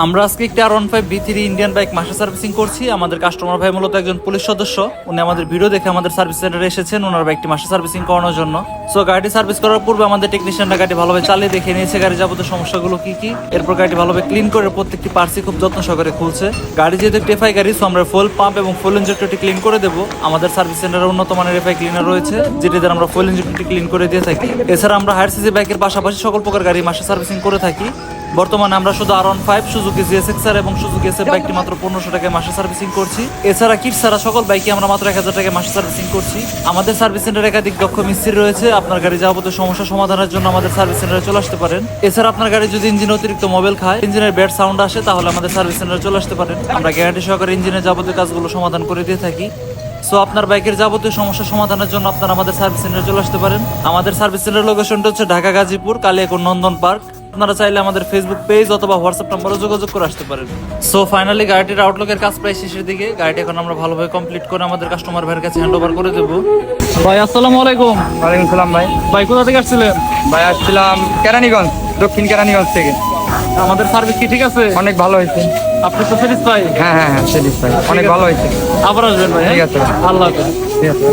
আমরা আজকে একটা R15 B3 ইন্ডিয়ান বাইক মাসে সার্ভিসিং করছি। আমাদের কাস্টমার ভাই মূলত একজন পুলিশ সদস্য। উনি আমাদের ভিডিও দেখে আমাদের সার্ভিস সেন্টারে এসেছেন ওনার বাইকটি মাসে সার্ভিসিং করানোর জন্য। সো গাড়ি সার্ভিস করার পূর্বে আমাদের টেকনিশিয়ানরা গাড়ি ভালোভাবে চালিয়ে দেখে নিয়েছে গাড়ি যাবতীয় সমস্যাগুলো কি কি। এরপর গাড়িটি ভালোভাবে ক্লিন করে প্রত্যেকটি পার্টসই খুব যত্ন সহকারে খুলছে। গাড়ি যেহেতু একটি এফআই গাড়ি, সো আমরা ফুল পাম্প এবং ফুল ইঞ্জেক্টরটি ক্লিন করে দেবো। আমাদের সার্ভিস সেন্টারে উন্নত মানের এফআই ক্লিনার রয়েছে, যেটি দ্বারা আমরা ফুল ইঞ্জেক্টরটি ক্লিন করে দিয়ে থাকি। এছাড়া আমরা হায়ার সিসি বাইকের পাশাপাশি সকল প্রকার গাড়ি মাসে সার্ভিসিং করে থাকি। বর্তমানে আমরা শুধু R15, সুজুকি GSX-R এবং সুজুকি SF বাইকটি মাত্র 1500 টাকায় মাসে সার্ভিসিং করছি। এছাড়া কিট ছাড়া সকল বাইকই আমরা মাত্র 1000 টাকায় মাসে সার্ভিসিং করছি। আমাদের সার্ভিস সেন্টারে একাধিক দক্ষ মিস্ত্রি রয়েছে। আপনার গাড়ি যাবতীয় সমস্যা সমাধানের জন্য আমাদের সার্ভিস সেন্টারে চলে আসতে পারেন। এছাড়া আপনার গাড়ি যদি ইঞ্জিন অতিরিক্ত মোবাইল খায়, ইঞ্জিনের ব্যাড সাউন্ড আসে, তাহলে আমাদের সার্ভিস সেন্টারে চলে আসতে পারেন। আমরা গ্যারান্টি সহকারে ইঞ্জিনের যাবতীয় কাজগুলো সমাধান করে দিয়ে থাকি। সো আপনার বাইকের যাবতীয় সমস্যা সমাধানের জন্য আপনারা আমাদের সার্ভিস সেন্টারে চলে আসতে পারেন। আমাদের সার্ভিস সেন্টার লোকেশনটা হচ্ছে ঢাকা গাজীপুর কালিয়াকৈর নন্দন পার্ক। আপনারা চাইলে আমাদের ফেসবুক পেজ অথবা হোয়াটসঅ্যাপ নম্বরে যোগাযোগ করে আসতে পারেন। সো ফাইনালি গাড়িটির আউটলুকের কাজ প্রায় শেষের দিকে। গাড়িটি এখন আমরা ভালোভাবে কমপ্লিট করে আমাদের কাস্টমার ভাইয়ের কাছে হ্যান্ড ওভার করে দেবো। ভাই আসসালামু আলাইকুম। ওয়ালাইকুম সালাম ভাই। ভাই কোথা থেকে আসছিলেন? ভাই আসছিলাম কেরানীগঞ্জ, দক্ষিণ কেরানীগঞ্জ থেকে। আমাদের সার্ভিস কি ঠিক আছে? অনেক ভালো হয়েছে। আপনি তো স্যাটিসফাই? হ্যাঁ হ্যাঁ হ্যাঁ, সেদিক ভাই অনেক ভালো হয়েছে। আবার আসবেন ভাই। ঠিক আছে ভাই। আল্লাহ হাফেজ। ঠিক আছে।